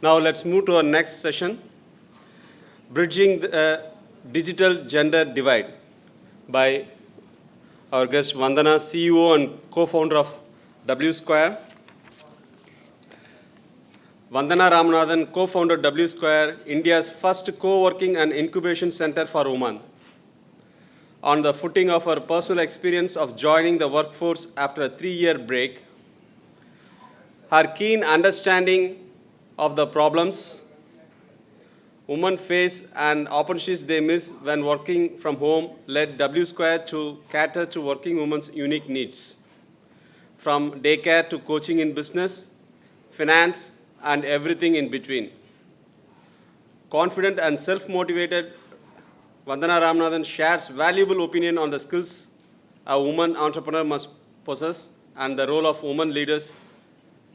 Now let's move to our next session, Bridging the Digital Gender Divide by our guest Vandhana, CEO and co-founder of W Square. Vandhana Ramanathan co-founded W Square, India's first co-working and incubation center for women. On the footing of her personal experience of joining the workforce after a 3-year break, her keen understanding of the problems women face and opportunities they miss when working from home led W Square to cater to working women's unique needs, from daycare to coaching in business, finance, and everything in between. Confident and self-motivated, Vandhana Ramanathan shares valuable opinion on the skills a woman entrepreneur must possess and the role of women leaders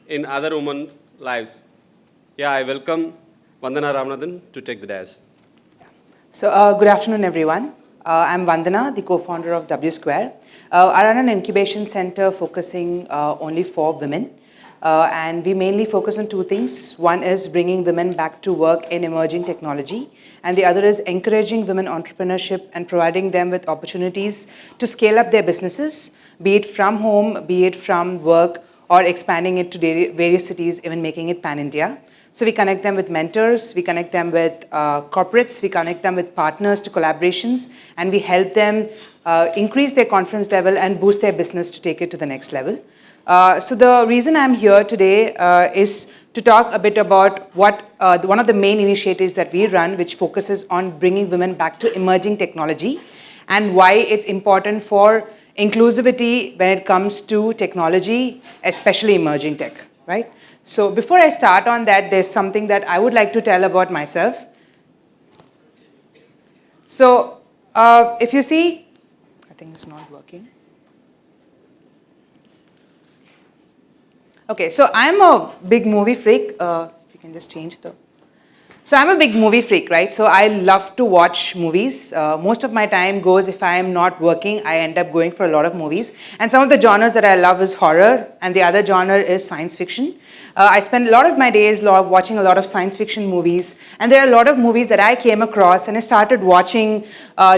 in other women's lives. Yeah, I welcome Vandhana Ramanathan to take the dais. So good afternoon, everyone. I'm Vandhana, the co-founder of W Square. I run an incubation center focusing only for women. And we mainly focus on two things. One is bringing women back to work in emerging technology, and the other is encouraging women entrepreneurship and providing them with opportunities to scale up their businesses, be it from home, be it from work, or expanding it to various cities, even making it pan-India. So we connect them with mentors, we connect them with corporates, we connect them with partners to collaborations, and we help them increase their confidence level and boost their business to take it to the next level. So the reason I'm here today is to talk a bit about what one of the main initiatives that we run, which focuses on bringing women back to emerging technology, and why it's important for inclusivity when it comes to technology, especially emerging tech, right? So before I start on that, there's something that I would like to tell about myself. So if you see, I think it's not working. Okay, so I'm a big movie freak. If you can just change the... So I'm a big movie freak, right? So I love to watch movies. Most of my time goes, if I am not working, I end up going for a lot of movies. And some of the genres that I love is horror, and the other genre is science fiction. I spend a lot of my days watching a lot of science fiction movies. And there are a lot of movies that I came across, and I started watching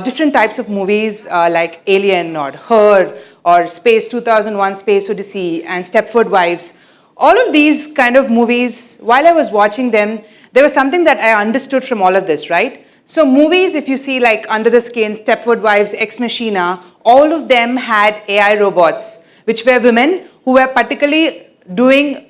different types of movies like Alien or Her or Space 2001 Space Odyssey and Stepford Wives. All of these kind of movies, while I was watching them, there was something that I understood from all of this, right? So movies, if you see like Under the Skin, Stepford Wives, Ex Machina, all of them had AI robots, which were women who were particularly doing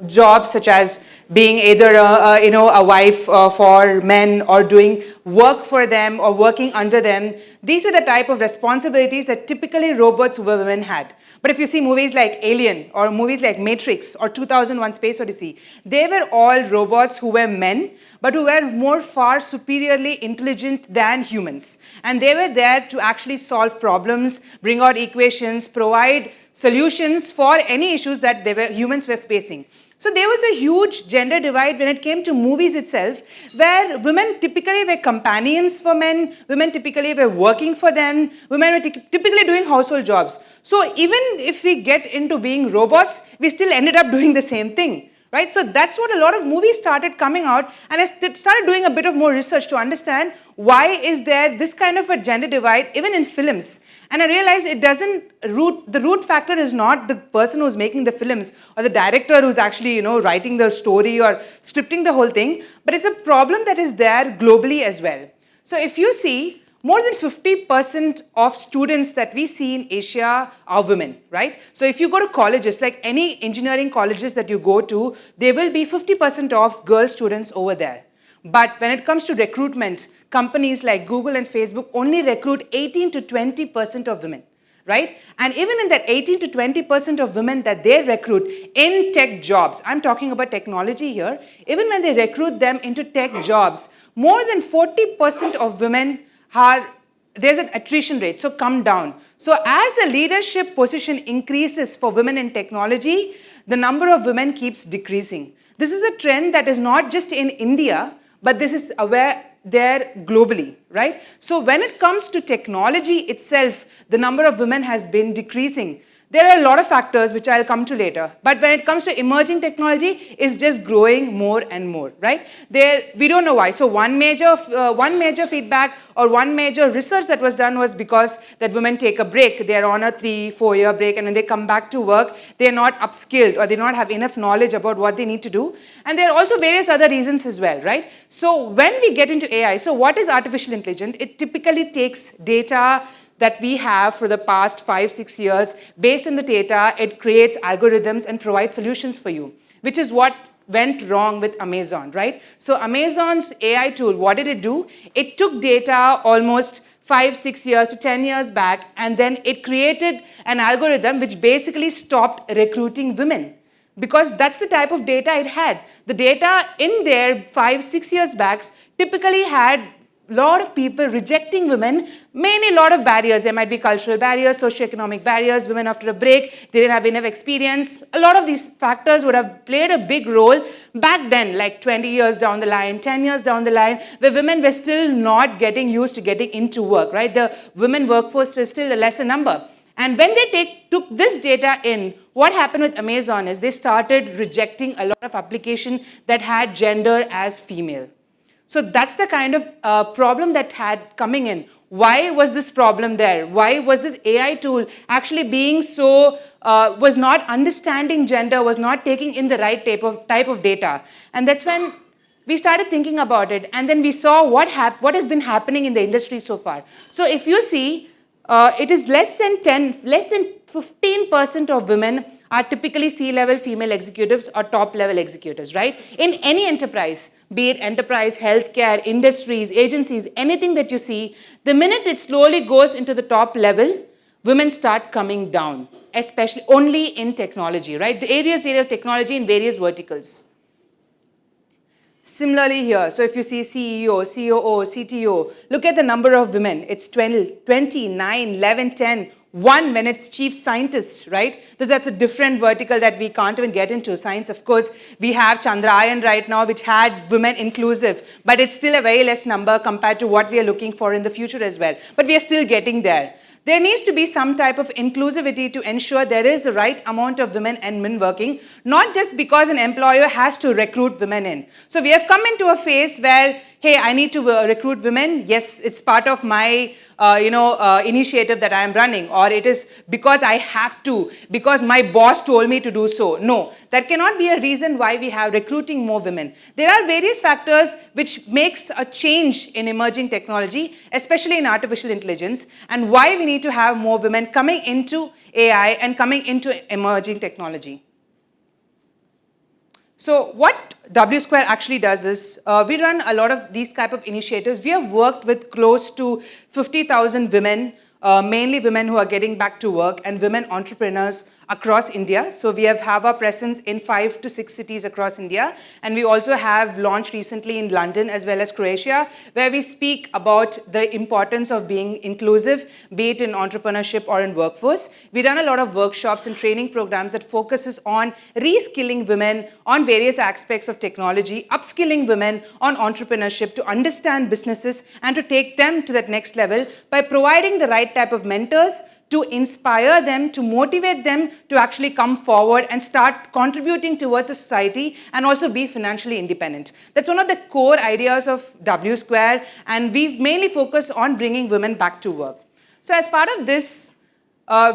jobs such as being either a wife for men or doing work for them or working under them. These were the type of responsibilities that typically robots who were women had. But if you see movies like Alien or movies like Matrix or 2001 Space Odyssey, they were all robots who were men, but who were far superiorly intelligent than humans. And they were there to actually solve problems, bring out equations, provide solutions for any issues that humans were facing. So there was a huge gender divide when it came to movies itself, where women typically were companions for men, women typically were working for them, women were typically doing household jobs. So even if we get into being robots, we still ended up doing the same thing. Right? So that's what a lot of movies started coming out, and I started doing a bit of more research to understand why is there this kind of a gender divide even in films. And I realized the root factor is not the person who's making the films or the director who's actually writing the story or scripting the whole thing, but it's a problem that is there globally as well. So if you see, more than 50% of students that we see in Asia are women, right? So if you go to colleges, like any engineering colleges that you go to, there will be 50% of girl students over there. But when it comes to recruitment, companies like Google and Facebook only recruit 18 to 20% of women, right? And even in that 18 to 20% of women that they recruit in tech jobs, I'm talking about technology here, even when they recruit them into tech jobs, more than 40% of women there's an attrition rate, so come down. So as the leadership position increases for women in technology, the number of women keeps decreasing. This is a trend that is not just in India, but this is there globally, right? So when it comes to technology itself, the number of women has been decreasing. There are a lot of factors which I'll come to later. But when it comes to emerging technology, it's just growing more and more, right? We don't know why. So one major feedback or one major research that was done was because that women take a break. They're on a 3-4 year break, and when they come back to work, they're not upskilled or they don't have enough knowledge about what they need to do. And there are also various other reasons as well, right? So when we get into AI, so what is artificial intelligence? It typically takes data that we have for the past 5-6 years. Based on the data, it creates algorithms and provides solutions for you, which is what went wrong with Amazon, right? So Amazon's AI tool, what did it do? It took data almost 5-6 years to 10 years back, and then it created an algorithm which basically stopped recruiting women. Because that's the type of data it had. The data in there 5-6 years back typically had a lot of people rejecting women, mainly a lot of barriers. There might be cultural barriers, socioeconomic barriers, women after a break, they didn't have enough experience. A lot of these factors would have played a big role back then, like 20 years down the line, 10 years down the line, where women were still not getting used to getting into work, right? The women workforce was still a lesser number. And when they took this data in, what happened with Amazon is they started rejecting a lot of applications that had gender as female. So that's the kind of problem that had coming in. Why was this problem there? Why was this AI tool actually being so, was not understanding gender, was not taking in the right type of data? And that's when we started thinking about it, and then we saw what has been happening in the industry so far. So if you see, it is less than 15% of women are typically C-level female executives or top-level executives, right? In any enterprise, be it enterprise, healthcare, industries, agencies, anything that you see, the minute it slowly goes into the top level, women start coming down, especially only in technology, right? The areas of technology in various verticals. Similarly here, so if you see CEO, COO, CTO, look at the number of women. It's 20, 9, 11, 10, 1 when it's chief scientist, right? So that's a different vertical that we can't even get into. Science, of course, we have Chandrayaan right now, which had women inclusive, but it's still a very less number compared to what we are looking for in the future as well. But we are still getting there. There needs to be some type of inclusivity to ensure there is the right amount of women and men working, not just because an employer has to recruit women in. So we have come into a phase where, hey, I need to recruit women. Yes, it's part of my initiative that I am running, or it is because I have to, because my boss told me to do so. No, that cannot be a reason why we have recruiting more women. There are various factors which makes a change in emerging technology, especially in artificial intelligence, and why we need to have more women coming into AI and coming into emerging technology. So what W Square actually does is, we run a lot of these type of initiatives. We have worked with close to 50,000 women, mainly women who are getting back to work and women entrepreneurs across India. So we have our presence in 5 to 6 cities across India. And we also have launched recently in London as well as Croatia, where we speak about the importance of being inclusive, be it in entrepreneurship or in workforce. We run a lot of workshops and training programs that focuses on reskilling women on various aspects of technology, upskilling women on entrepreneurship to understand businesses and to take them to that next level by providing the right type of mentors to inspire them, to motivate them to actually come forward and start contributing towards the society and also be financially independent. That's one of the core ideas of W Square, and we've mainly focused on bringing women back to work. So as part of this,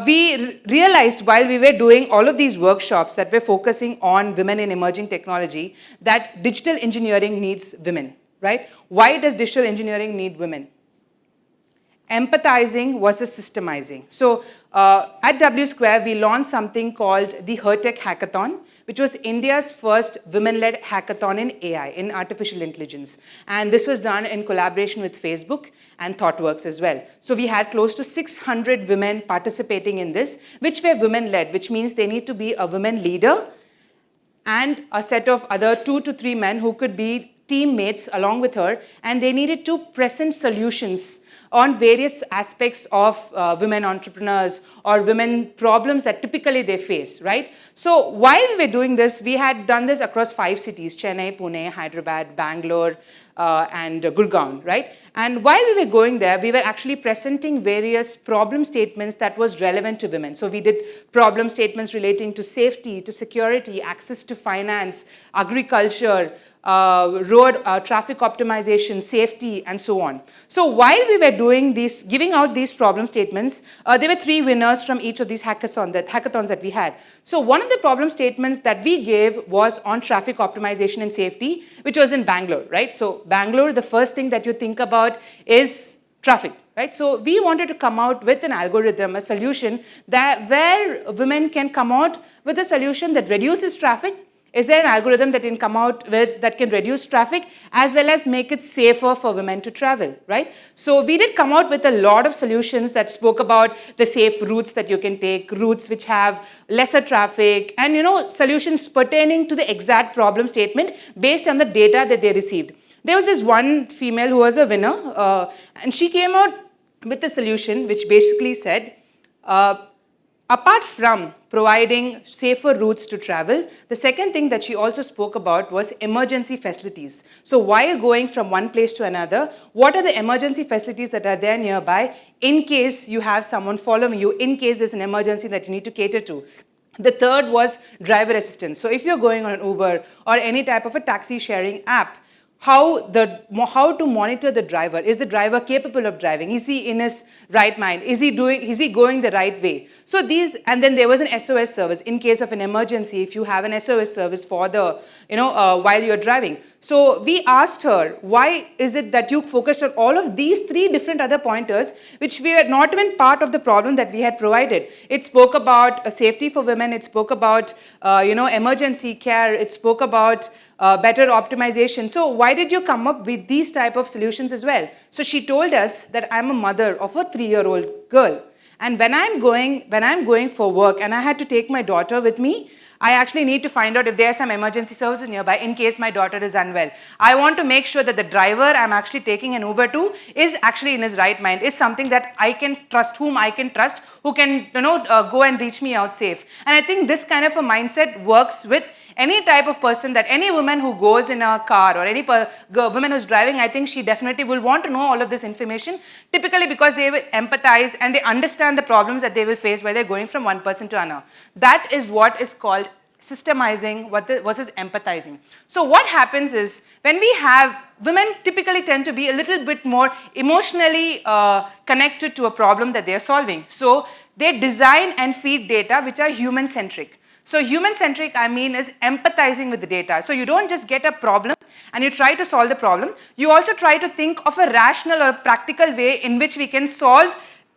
we realized while we were doing all of these workshops that we're focusing on women in emerging technology, that digital engineering needs women, right? Why does digital engineering need women? Empathizing versus systemizing. So at W Square, we launched something called the HerTech Hackathon, which was India's first women-led hackathon in AI, in artificial intelligence. And this was done in collaboration with Facebook and ThoughtWorks as well. So we had close to 600 women participating in this, which were women-led, which means they need to be a women leader and a set of other 2 to 3 men who could be teammates along with her, and they needed to present solutions on various aspects of women entrepreneurs or women problems that typically they face, right? So while we were doing this, we had done this across 5 cities, Chennai, Pune, Hyderabad, Bangalore, and Gurgaon, right? And while we were going there, we were actually presenting various problem statements that was relevant to women. So we did problem statements relating to safety, to security, access to finance, agriculture, road traffic optimization, safety, and so on. So while we were doing these, giving out these problem statements, there were 3 winners from each of these hackathons that we had. So one of the problem statements that we gave was on traffic optimization and safety, which was in Bangalore, right? So Bangalore, the first thing that you think about is traffic, right? So we wanted to come out with an algorithm, a solution that where women can come out with a solution that reduces traffic. Is there an algorithm that can come out with that can reduce traffic as well as make it safer for women to travel, right? So we did come out with a lot of solutions that spoke about the safe routes that you can take, routes which have lesser traffic, and solutions pertaining to the exact problem statement based on the data that they received. There was this one female who was a winner, and she came out with a solution which basically said, apart from providing safer routes to travel, the second thing that she also spoke about was emergency facilities. So while going from one place to another, what are the emergency facilities that are there nearby in case you have someone following you, in case there's an emergency that you need to cater to? The third was driver assistance. So if you're going on an Uber or any type of a taxi sharing app, how to monitor the driver. Is the driver capable of driving? Is he in his right mind? Is he going the right way? So these, and then there was an SOS service in case of an emergency, if you have an SOS service for the, while you're driving. So we asked her, why is it that you focused on all of these 3 different other pointers, which we were not even part of the problem that we had provided. It spoke about safety for women, it spoke about, emergency care, it spoke about better optimization. So why did you come up with these type of solutions as well? So she told us that I'm a mother of a 3-year-old girl. And when I'm going for work and I had to take my daughter with me, I actually need to find out if there are some emergency services nearby in case my daughter is unwell. I want to make sure that the driver I'm actually taking an Uber to is actually in his right mind, is something that I can trust, whom I can trust, who can go and reach me out safe. And I think this kind of a mindset works with any type of person, that any woman who goes in a car or any woman who's driving, I think she definitely will want to know all of this information, typically because they will empathize and they understand the problems that they will face while they're going from one person to another. That is what is called systemizing versus empathizing. So what happens is, when we have, women typically tend to be a little bit more emotionally connected to a problem that they're solving. So they design and feed data which are human-centric. So human-centric, I mean, is empathizing with the data. So you don't just get a problem and you try to solve the problem. You also try to think of a rational or practical way in which we can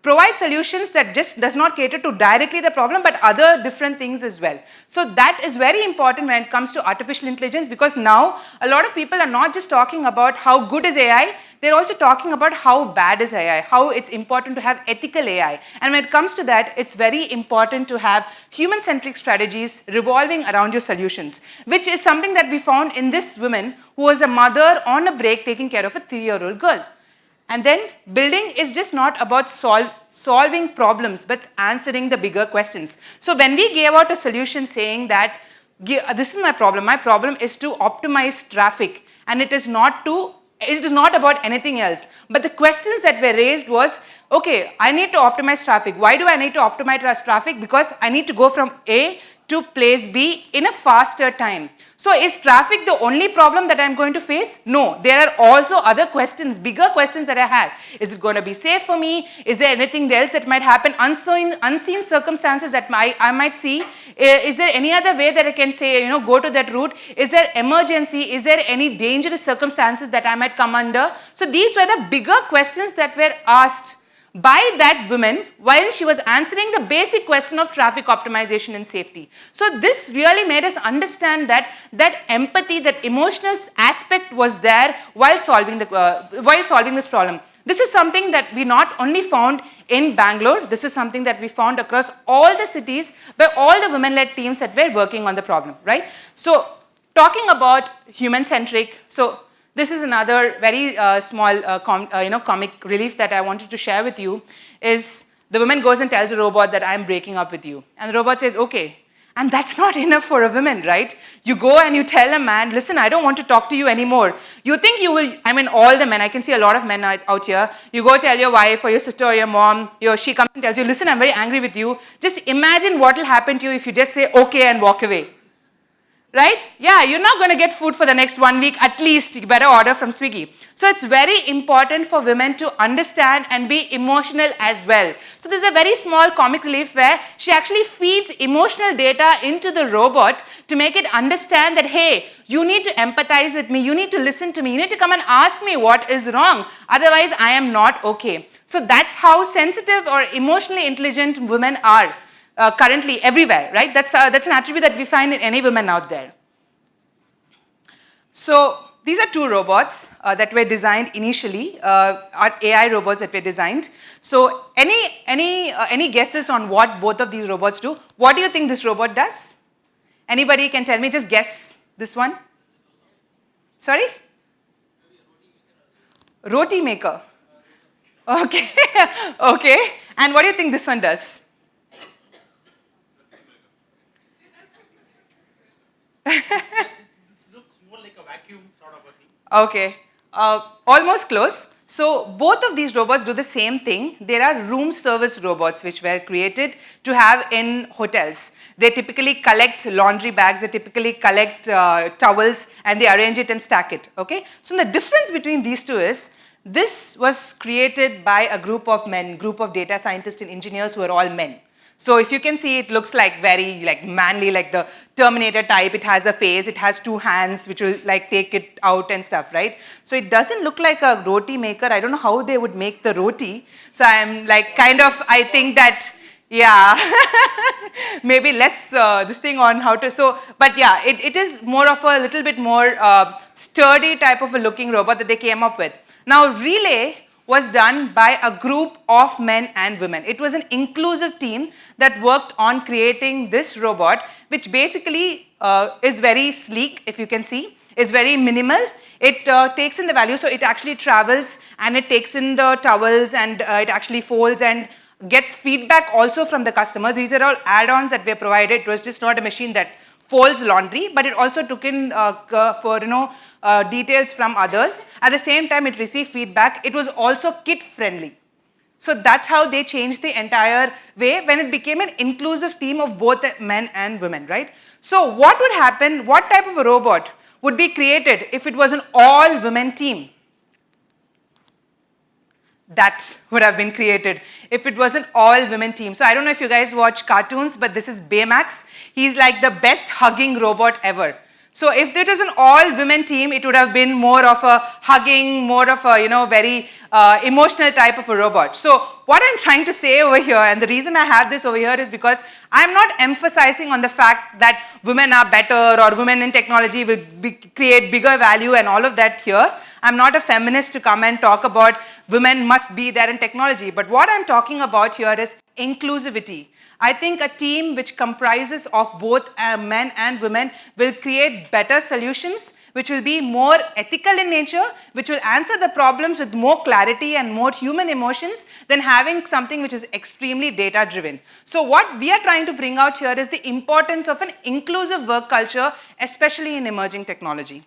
provide solutions that just does not cater to directly the problem, but other different things as well. So that is very important when it comes to artificial intelligence, because now a lot of people are not just talking about how good is AI, they're also talking about how bad is AI, how it's important to have ethical AI. And when it comes to that, it's very important to have human-centric strategies revolving around your solutions, which is something that we found in this woman who was a mother on a break taking care of a 3-year-old girl. And then building is just not about solving problems, but answering the bigger questions. So when we gave out a solution saying that, this is my problem is to optimize traffic, and it is not about anything else. But the questions that were raised was, okay, I need to optimize traffic. Why do I need to optimize traffic? Because I need to go from A to place B in a faster time. So is traffic the only problem that I'm going to face? No, there are also other questions, bigger questions that I have. Is it going to be safe for me? Is there anything else that might happen? Unseen circumstances that I might see. Is there any other way that I can say, go to that route? Is there emergency? Is there any dangerous circumstances that I might come under? So these were the bigger questions that were asked by that woman while she was answering the basic question of traffic optimization and safety. So this really made us understand that empathy, that emotional aspect was there while solving this problem. This is something that we not only found in Bangalore, this is something that we found across all the cities by all the women-led teams that were working on the problem, right? So talking about human-centric, so this is another very small comic relief that I wanted to share with you, is the woman goes and tells a robot that I'm breaking up with you. And the robot says, okay. And that's not enough for a woman, right? You go and you tell a man, listen, I don't want to talk to you anymore. You think you will, I mean, all the men, I can see a lot of men out here. You go tell your wife or your sister or your mom, she comes and tells you, listen, I'm very angry with you. Just imagine what will happen to you if you just say, okay, and walk away. Right? Yeah, you're not going to get food for the next 1 week. At least you better order from Swiggy. So it's very important for women to understand and be emotional as well. So there's a very small comic relief where she actually feeds emotional data into the robot to make it understand that, hey, you need to empathize with me. You need to listen to me. You need to come and ask me what is wrong. Otherwise, I am not okay. So that's how sensitive or emotionally intelligent women are. Currently everywhere, right? That's an attribute that we find in any woman out there. So these are two robots that were designed initially, are AI robots that were designed. So any guesses on what both of these robots do? What do you think this robot does? Anybody can tell me, just guess this one. Sorry? Roti maker. Okay, okay. And what do you think this one does? This looks more like a vacuum sort of a thing. Okay, almost close. So both of these robots do the same thing. There are room service robots which were created to have in hotels. They typically collect laundry bags, they typically collect towels, and they arrange it and stack it, okay? So the difference between these two is, this was created by a group of men, group of data scientists and engineers who are all men. So if you can see, it looks like very manly, like the Terminator type. It has a face, it has two hands which will take it out and stuff, right? So it doesn't look like a roti maker. I don't know how they would make the roti. So I'm I think that, yeah, maybe less this thing on how to, so, but yeah, it is more of a little bit more sturdy type of a looking robot that they came up with. Now Relay was done by a group of men and women. It was an inclusive team that worked on creating this robot, which basically is very sleek, if you can see, is very minimal. It takes in the value, so it actually travels and it takes in the towels and it actually folds and gets feedback also from the customers. These are all add-ons that were provided. It was just not a machine that folds laundry, but it also took in details from others. At the same time, it received feedback. It was also kid-friendly. So that's how they changed the entire way when it became an inclusive team of both men and women, right? So what would happen, what type of a robot would be created if it was an all-women team? That would have been created if it was an all-women team. So I don't know if you guys watch cartoons, but this is Baymax. He's like the best hugging robot ever. So if it was an all-women team, it would have been more of a hugging, more of a, very emotional type of a robot. So what I'm trying to say over here, and the reason I have this over here is because I'm not emphasizing on the fact that women are better or women in technology will create bigger value and all of that here. I'm not a feminist to come and talk about women must be there in technology. But what I'm talking about here is inclusivity. I think a team which comprises of both men and women will create better solutions, which will be more ethical in nature, which will answer the problems with more clarity and more human emotions than having something which is extremely data driven. So what we are trying to bring out here is the importance of an inclusive work culture, especially in emerging technology.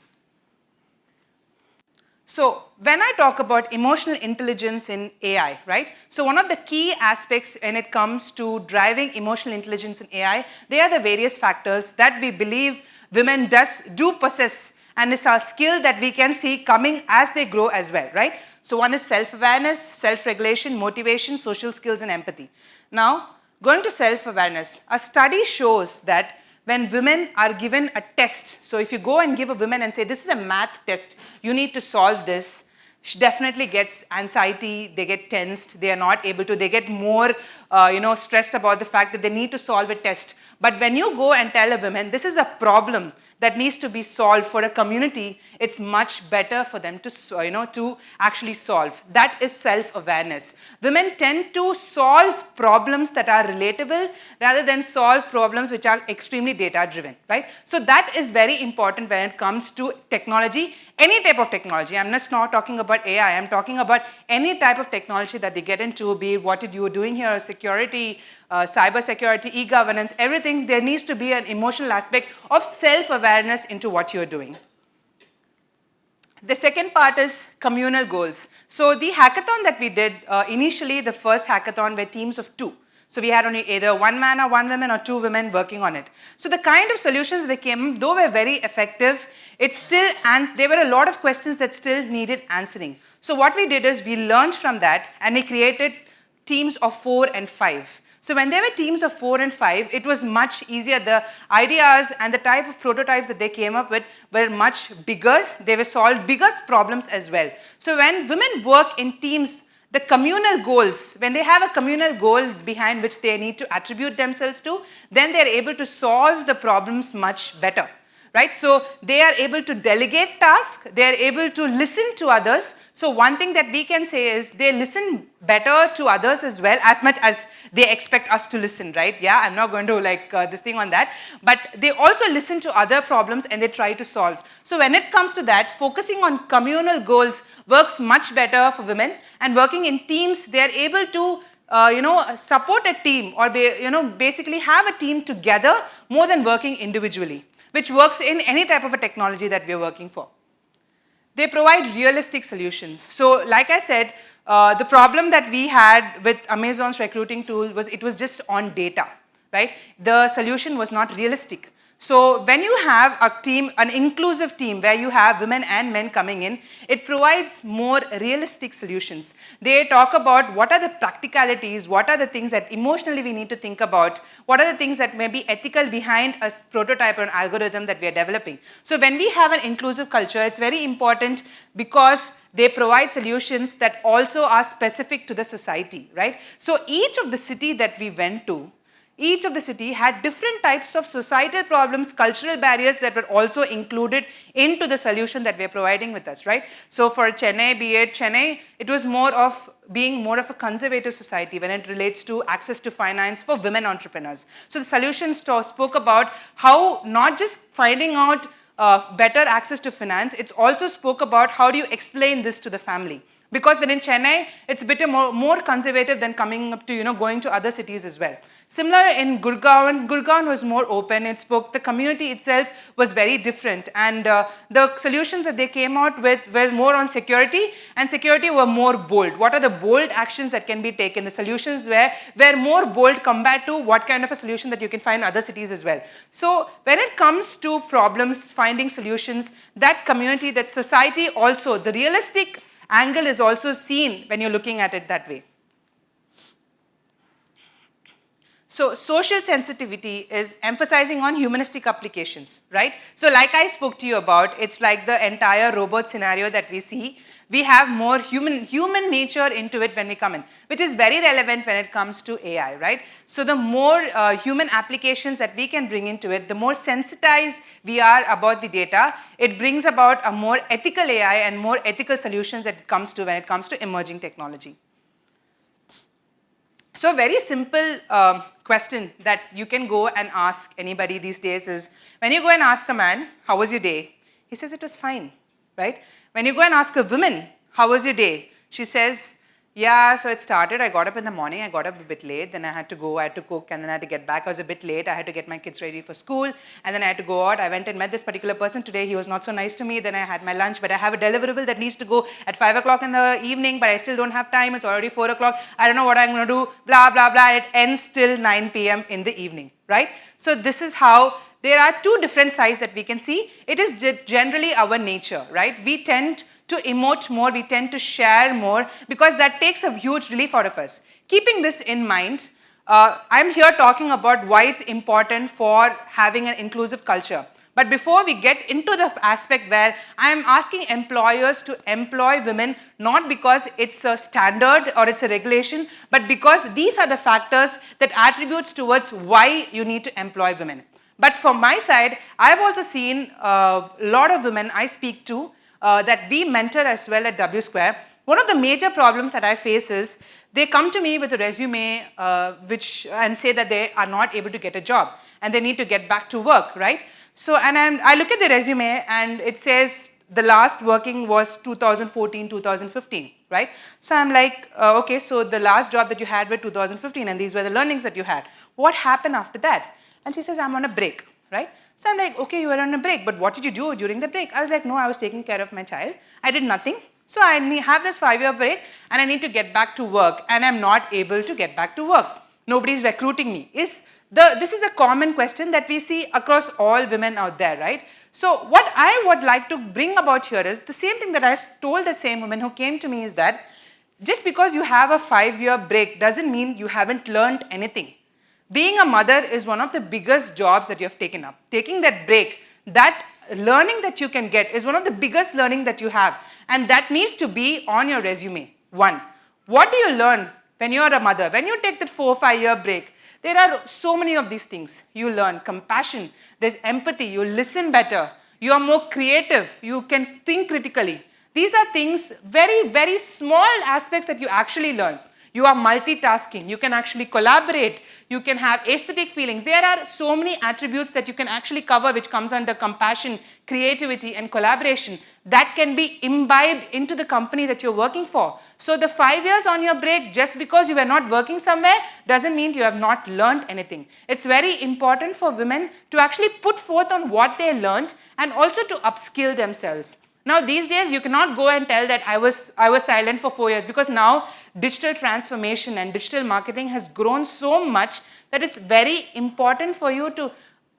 So when I talk about emotional intelligence in AI, right? So one of the key aspects when it comes to driving emotional intelligence in AI, they are the various factors that we believe women do possess, and is a skill that we can see coming as they grow as well, right? So one is self-awareness, self-regulation, motivation, social skills, and empathy. Now, going to self-awareness, a study shows that when women are given a test, so if you go and give a woman and say, this is a math test, you need to solve this, she definitely gets anxiety, they get tensed, they are not able to, they get more stressed about the fact that they need to solve a test. But when you go and tell a woman, this is a problem that needs to be solved for a community, it's much better for them to, to actually solve. That is self-awareness. Women tend to solve problems that are relatable rather than solve problems which are extremely data-driven, right? So that is very important when it comes to technology, any type of technology. I'm just not talking about AI, I'm talking about any type of technology that they get into, be it what you are doing here, security, cyber security, e-governance, everything. There needs to be an emotional aspect of self-awareness into what you're doing. The second part is communal goals. So the hackathon that we did, initially the first hackathon were teams of 2. So we had only either 1 man or 1 woman or 2 women working on it. So the kind of solutions that came, though were very effective, there were a lot of questions that still needed answering. So what we did is we learned from that and we created teams of 4 and 5. So when there were teams of 4 and 5, it was much easier. The ideas and the type of prototypes that they came up with were much bigger. They were solved bigger problems as well. So when women work in teams, the communal goals, when they have a communal goal behind which they need to attribute themselves to, then they're able to solve the problems much better. Right? So they are able to delegate tasks, they are able to listen to others. So one thing that we can say is they listen better to others as well, as much as they expect us to listen, right? Yeah, I'm not going to this thing on that. But they also listen to other problems and they try to solve. So when it comes to that, focusing on communal goals works much better for women, and working in teams, they are able to support a team, or basically have a team together more than working individually, which works in any type of a technology that we're working for. They provide realistic solutions. So like I said, the problem that we had with Amazon's recruiting tool was it was just on data, right? The solution was not realistic. So when you have a team, an inclusive team where you have women and men coming in, it provides more realistic solutions. They talk about what are the practicalities, what are the things that emotionally we need to think about, what are the things that may be ethical behind a prototype or an algorithm that we are developing. So when we have an inclusive culture, it's very important because they provide solutions that also are specific to the society, right? So each of the city that we went to, each of the city had different types of societal problems, cultural barriers that were also included into the solution that we're providing with us, right? So for Chennai, it was more of being more of a conservative society when it relates to access to finance for women entrepreneurs. So the solution spoke about how not just finding out better access to finance, it also spoke about how do you explain this to the family. Because when in Chennai, it's a bit more conservative than coming up to, going to other cities as well. Similar in Gurgaon was more open. The community itself was very different. And the solutions that they came out with were more on security, and security were more bold. What are the bold actions that can be taken? The solutions were more bold compared to what kind of a solution that you can find in other cities as well. So when it comes to problems, finding solutions, that community, that society also, the realistic angle is also seen when you're looking at it that way. So social sensitivity is emphasizing on humanistic applications, right? So like I spoke to you about, it's like the entire robot scenario that we see. We have more human nature into it when we come in, which is very relevant when it comes to AI, right? So the more human applications that we can bring into it, the more sensitized we are about the data, it brings about a more ethical AI and more ethical solutions that it comes to when it comes to emerging technology. So a very simple question that you can go and ask anybody these days is, when you go and ask a man, how was your day? He says it was fine, right? When you go and ask a woman, how was your day? She says, yeah, so it started, I got up in the morning, I got up a bit late, then I had to cook, and then I had to get back, I was a bit late, I had to get my kids ready for school, and then I had to go out, I went and met this particular person today, he was not so nice to me, then I had my lunch, but I have a deliverable that needs to go at 5 o'clock in the evening, but I still don't have time, it's already 4 o'clock, I don't know what I'm going to do, blah, blah, blah, and it ends till 9 p.m. in the evening, right? So this is how there are two different sides that we can see. It is generally our nature, right? We tend to emote more, we tend to share more, because that takes a huge relief out of us. Keeping this in mind, I'm here talking about why it's important for having an inclusive culture. But before we get into the aspect where I'm asking employers to employ women, not because it's a standard or it's a regulation, but because these are the factors that attributes towards why you need to employ women. But from my side, I've also seen a lot of women I speak to that we mentor as well at W Square. One of the major problems that I face is they come to me with a resume and say that they are not able to get a job and they need to get back to work, right? So, and I look at the resume and it says the last working was 2014, 2015, right? So I'm like, okay, so the last job that you had was 2015 and these were the learnings that you had. What happened after that? And she says, I'm on a break, right? So I'm like, okay, you were on a break, but what did you do during the break? I was like, no, I was taking care of my child. I did nothing. So I have this 5-year break and I need to get back to work and I'm not able to get back to work. Nobody's recruiting me. This is a common question that we see across all women out there, right? So what I would like to bring about here is the same thing that I told the same woman who came to me is that just because you have a 5-year break doesn't mean you haven't learned anything. Being a mother is one of the biggest jobs that you have taken up. Taking that break, that learning that you can get is one of the biggest learning that you have. And that needs to be on your resume. One, what do you learn when you're a mother? When you take that 4 or 5 year break, there are so many of these things. You learn compassion, there's empathy, you listen better, you are more creative, you can think critically. These are things, very, very small aspects that you actually learn. You are multitasking, you can actually collaborate, you can have aesthetic feelings. There are so many attributes that you can actually cover which comes under compassion, creativity and collaboration that can be imbibed into the company that you're working for. So the 5 years on your break, just because you were not working somewhere, doesn't mean you have not learned anything. It's very important for women to actually put forth on what they learned and also to upskill themselves. Now these days you cannot go and tell that I was silent for 4 years because now digital transformation and digital marketing has grown so much that it's very important for you to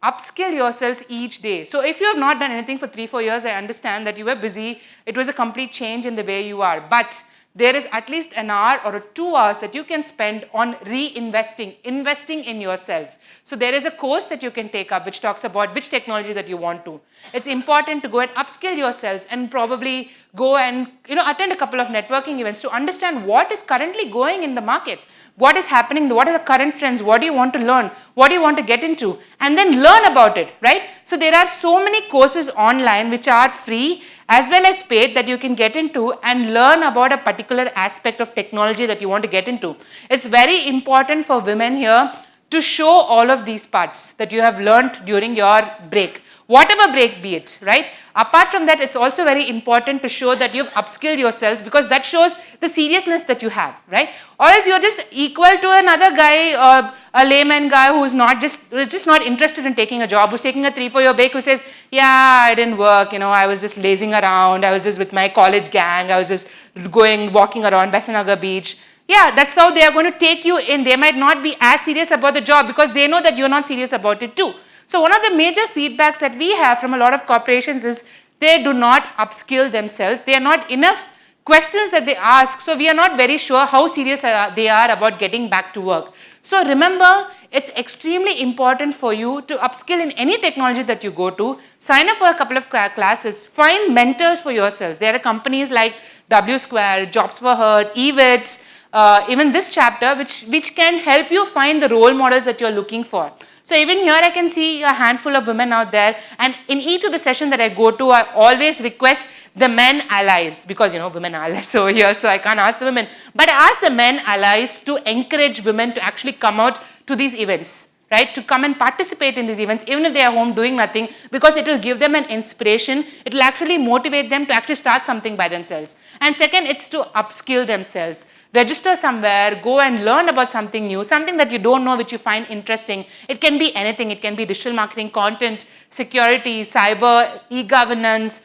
upskill yourselves each day. So if you have not done anything for 3-4 years, I understand that you were busy, it was a complete change in the way you are. But there is at least an hour or 2 hours that you can spend on investing in yourself. So there is a course that you can take up which talks about which technology that you want to. It's important to go and upskill yourselves and probably go and attend a couple of networking events to understand what is currently going in the market. What is happening, what are the current trends, what do you want to learn, what do you want to get into, and then learn about it, right? So there are so many courses online which are free as well as paid that you can get into and learn about a particular aspect of technology that you want to get into. It's very important for women here to show all of these parts that you have learned during your break. Whatever break be it, right? Apart from that, it's also very important to show that you've upskilled yourselves because that shows the seriousness that you have, right? Or else you're just equal to another guy or a layman guy who's just not interested in taking a job, who's taking a 3-4 year break, who says, yeah, I didn't work, I was just lazing around, I was just with my college gang, I was just walking around Besanagar beach. Yeah, that's how they are going to take you in. They might not be as serious about the job because they know that you're not serious about it too. So one of the major feedbacks that we have from a lot of corporations is they do not upskill themselves. They are not enough questions that they ask. So we are not very sure how serious they are about getting back to work. So remember, it's extremely important for you to upskill in any technology that you go to. Sign up for a couple of classes. Find mentors for yourselves. There are companies like W Square, Jobs for Her, EVIT, even this chapter which can help you find the role models that you're looking for. So even here I can see a handful of women out there, and in each of the sessions that I go to, I always request the men allies because women are less over here, so I can't ask the women. But I ask the men allies to encourage women to actually come out to these events, right? To come and participate in these events, even if they are home doing nothing, because it will give them an inspiration. It will actually motivate them to actually start something by themselves. And second, it's to upskill themselves. Register somewhere, go and learn about something new, something that you don't know which you find interesting. It can be anything. It can be digital marketing, content, security, cyber, e-governance,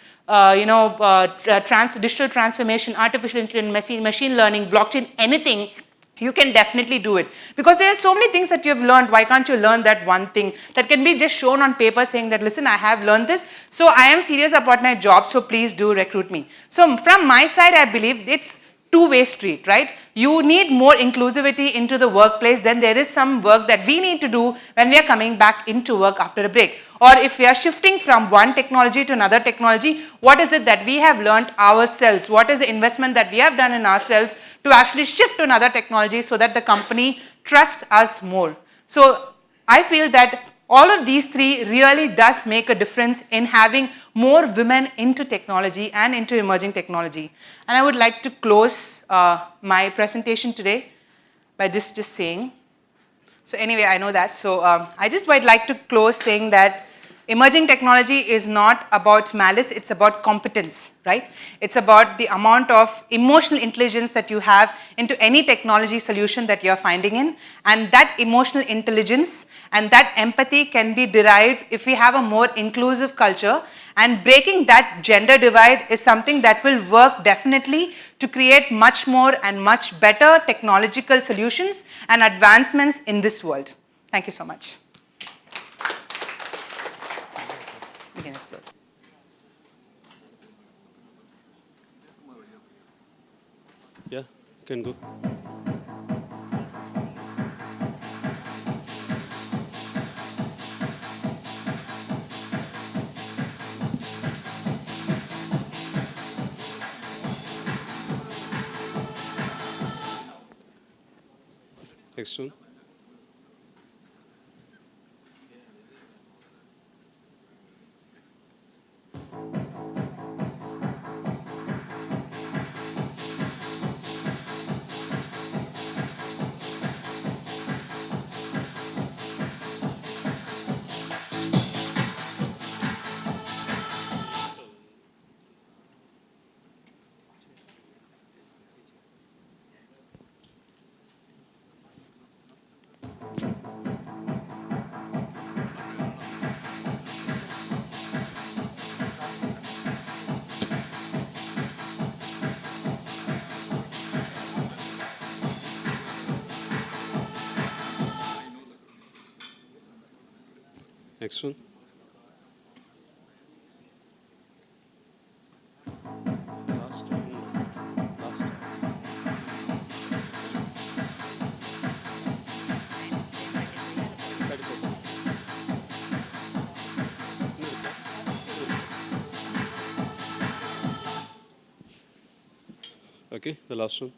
digital transformation, artificial intelligence, machine learning, blockchain, anything. You can definitely do it because there are so many things that you have learned. Why can't you learn that one thing that can be just shown on paper saying that, listen, I have learned this, so I am serious about my job, so please do recruit me. So from my side, I believe it's two-way street, right? You need more inclusivity into the workplace. Then there is some work that we need to do when we are coming back into work after a break. Or if we are shifting from one technology to another technology, what is it that we have learned ourselves? What is the investment that we have done in ourselves to actually shift to another technology so that the company trusts us more? So I feel that all of these three really does make a difference in having more women into technology and into emerging technology. And I would like to close my presentation today by just saying, so anyway, I know that. So I just would like to close saying that emerging technology is not about malice, it's about competence, right? It's about the amount of emotional intelligence that you have into any technology solution that you're finding in. And that emotional intelligence and that empathy can be derived if we have a more inclusive culture. And breaking that gender divide is something that will work definitely to create much more and much better technological solutions and advancements in this world. Thank you so much. You can just close. Yeah, you can go. Next one. Next one. Last one. Last. Okay, the last one.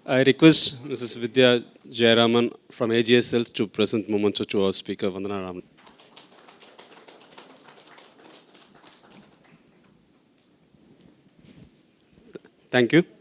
I request Mrs. Vidya Jayaraman from AGSL to present moments to our speaker, Vandhana Ram. Thank you.